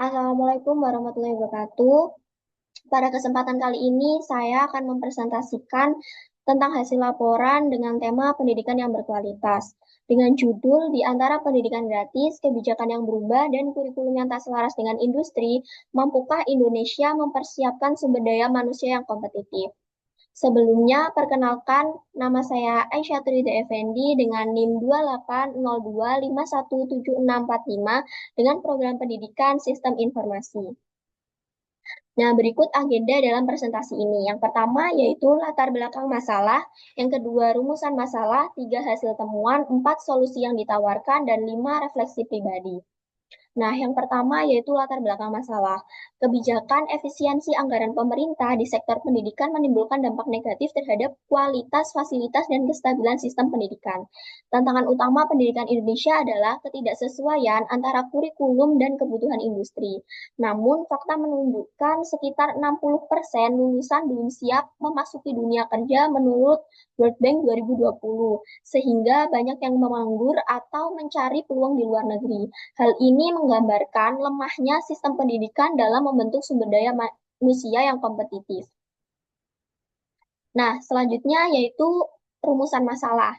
Assalamualaikum warahmatullahi wabarakatuh. Pada kesempatan kali ini, saya akan mempresentasikan tentang hasil laporan dengan tema pendidikan yang berkualitas. Dengan judul di antara pendidikan gratis, kebijakan yang berubah, dan kurikulum yang tak selaras dengan industri, mampukah Indonesia mempersiapkan sumber daya manusia yang kompetitif? Sebelumnya, perkenalkan nama saya Aisyah Trida Effendi dengan NIM 2802517645 dengan program pendidikan Sistem Informasi. Nah, berikut agenda dalam presentasi ini. Yang pertama yaitu latar belakang masalah, yang kedua rumusan masalah, tiga hasil temuan, empat solusi yang ditawarkan, dan lima refleksi pribadi. Nah, yang pertama yaitu latar belakang masalah. Kebijakan efisiensi anggaran pemerintah di sektor pendidikan menimbulkan dampak negatif terhadap kualitas, fasilitas, dan kestabilan sistem pendidikan. Tantangan utama pendidikan Indonesia adalah ketidaksesuaian antara kurikulum dan kebutuhan industri. Namun, fakta menunjukkan sekitar 60% lulusan belum siap memasuki dunia kerja menurut World Bank 2020, sehingga banyak yang menganggur atau mencari peluang di luar negeri. Hal ini menggambarkan lemahnya sistem pendidikan dalam membentuk sumber daya manusia yang kompetitif. Nah, selanjutnya yaitu rumusan masalah.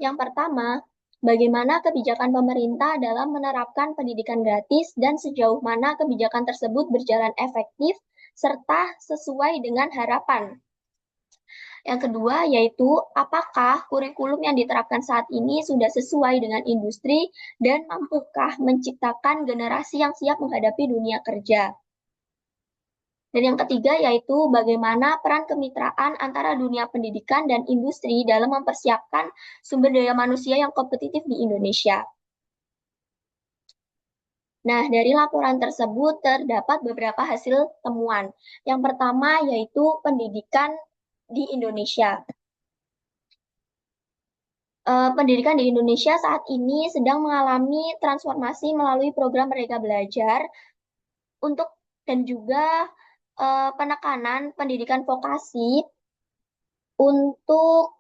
Yang pertama, bagaimana kebijakan pemerintah dalam menerapkan pendidikan gratis dan sejauh mana kebijakan tersebut berjalan efektif serta sesuai dengan harapan. Yang kedua yaitu apakah kurikulum yang diterapkan saat ini sudah sesuai dengan industri dan mampukah menciptakan generasi yang siap menghadapi dunia kerja. Dan yang ketiga yaitu bagaimana peran kemitraan antara dunia pendidikan dan industri dalam mempersiapkan sumber daya manusia yang kompetitif di Indonesia. Nah, dari laporan tersebut terdapat beberapa hasil temuan. Yang pertama yaitu pendidikan di Indonesia. Pendidikan di Indonesia saat ini sedang mengalami transformasi melalui program Merdeka Belajar untuk dan juga penekanan pendidikan vokasi untuk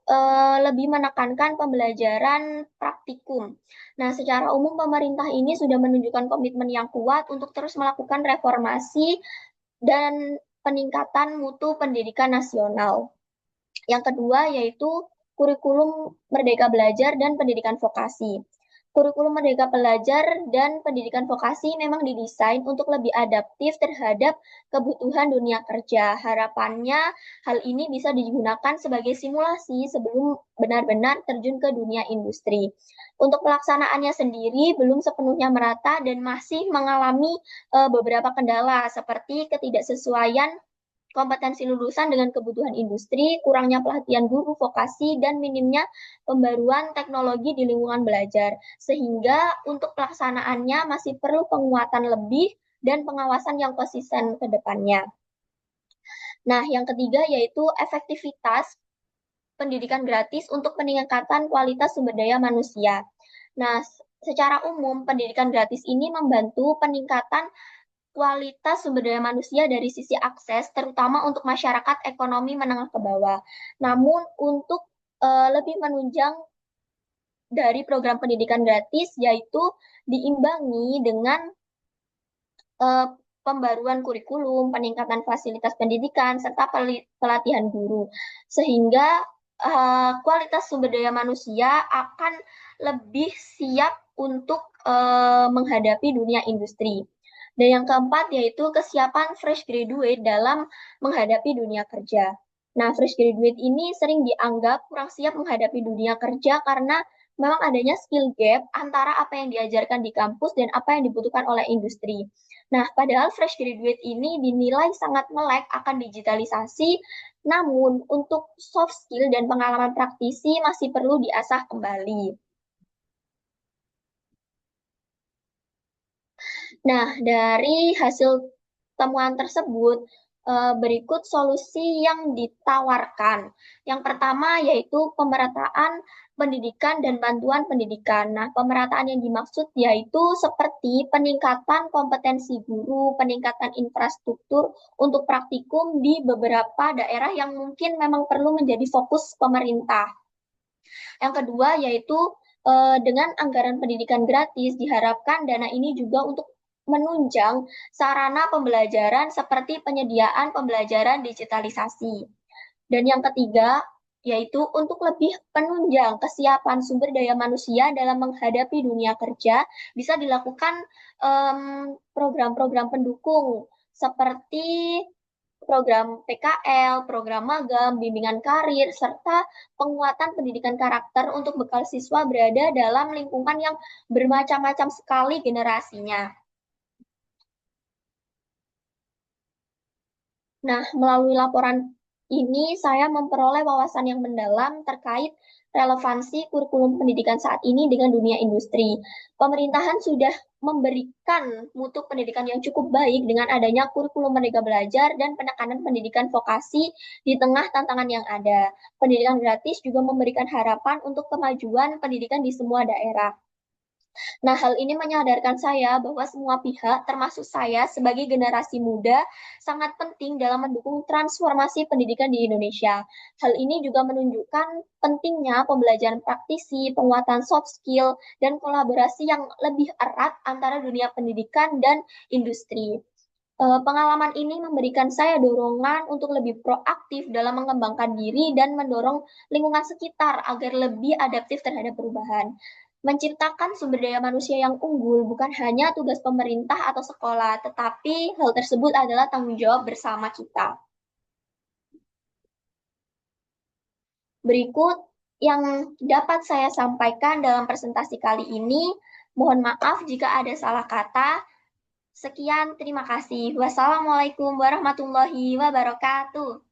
lebih menekankan pembelajaran praktikum. Nah, secara umum pemerintah ini sudah menunjukkan komitmen yang kuat untuk terus melakukan reformasi dan peningkatan mutu pendidikan nasional. Yang kedua yaitu kurikulum Merdeka Belajar dan Pendidikan Vokasi. Kurikulum Merdeka Belajar dan Pendidikan Vokasi memang didesain untuk lebih adaptif terhadap kebutuhan dunia kerja. Harapannya hal ini bisa digunakan sebagai simulasi sebelum benar-benar terjun ke dunia industri. Untuk pelaksanaannya sendiri belum sepenuhnya merata dan masih mengalami beberapa kendala seperti ketidaksesuaian kompetensi lulusan dengan kebutuhan industri, kurangnya pelatihan guru vokasi, dan minimnya pembaruan teknologi di lingkungan belajar. Sehingga untuk pelaksanaannya masih perlu penguatan lebih dan pengawasan yang konsisten ke depannya. Nah, yang ketiga yaitu efektivitas pendidikan gratis untuk peningkatan kualitas sumber daya manusia. Nah, secara umum pendidikan gratis ini membantu peningkatan kualitas sumber daya manusia dari sisi akses, terutama untuk masyarakat ekonomi menengah ke bawah. Namun untuk lebih menunjang dari program pendidikan gratis, yaitu diimbangi dengan uh, pembaruan kurikulum, peningkatan fasilitas pendidikan, serta pelatihan guru. Sehingga kualitas sumber daya manusia akan lebih siap untuk menghadapi dunia industri. Dan yang keempat yaitu kesiapan fresh graduate dalam menghadapi dunia kerja. Nah, fresh graduate ini sering dianggap kurang siap menghadapi dunia kerja karena memang adanya skill gap antara apa yang diajarkan di kampus dan apa yang dibutuhkan oleh industri. Nah, padahal fresh graduate ini dinilai sangat melek akan digitalisasi, namun untuk soft skill dan pengalaman praktisi masih perlu diasah kembali. Nah, dari hasil temuan tersebut, berikut solusi yang ditawarkan. Yang pertama yaitu pemerataan pendidikan dan bantuan pendidikan. Nah, pemerataan yang dimaksud yaitu seperti peningkatan kompetensi guru, peningkatan infrastruktur untuk praktikum di beberapa daerah yang mungkin memang perlu menjadi fokus pemerintah. Yang kedua yaitu dengan anggaran pendidikan gratis diharapkan dana ini juga untuk menunjang sarana pembelajaran seperti penyediaan pembelajaran digitalisasi. Dan yang ketiga, yaitu untuk lebih penunjang kesiapan sumber daya manusia dalam menghadapi dunia kerja, bisa dilakukan program-program pendukung seperti program PKL, program magang, bimbingan karir, serta penguatan pendidikan karakter untuk bekal siswa berada dalam lingkungan yang bermacam-macam sekali generasinya. Nah, melalui laporan ini saya memperoleh wawasan yang mendalam terkait relevansi kurikulum pendidikan saat ini dengan dunia industri. Pemerintahan sudah memberikan mutu pendidikan yang cukup baik dengan adanya kurikulum Merdeka Belajar dan penekanan pendidikan vokasi di tengah tantangan yang ada. Pendidikan gratis juga memberikan harapan untuk kemajuan pendidikan di semua daerah. Nah, hal ini menyadarkan saya bahwa semua pihak, termasuk saya sebagai generasi muda, sangat penting dalam mendukung transformasi pendidikan di Indonesia. Hal ini juga menunjukkan pentingnya pembelajaran praktisi, penguatan soft skill, dan kolaborasi yang lebih erat antara dunia pendidikan dan industri. Pengalaman ini memberikan saya dorongan untuk lebih proaktif dalam mengembangkan diri dan mendorong lingkungan sekitar agar lebih adaptif terhadap perubahan. Menciptakan sumber daya manusia yang unggul bukan hanya tugas pemerintah atau sekolah, tetapi hal tersebut adalah tanggung jawab bersama kita. Berikut yang dapat saya sampaikan dalam presentasi kali ini. Mohon maaf jika ada salah kata. Sekian, terima kasih. Wassalamualaikum warahmatullahi wabarakatuh.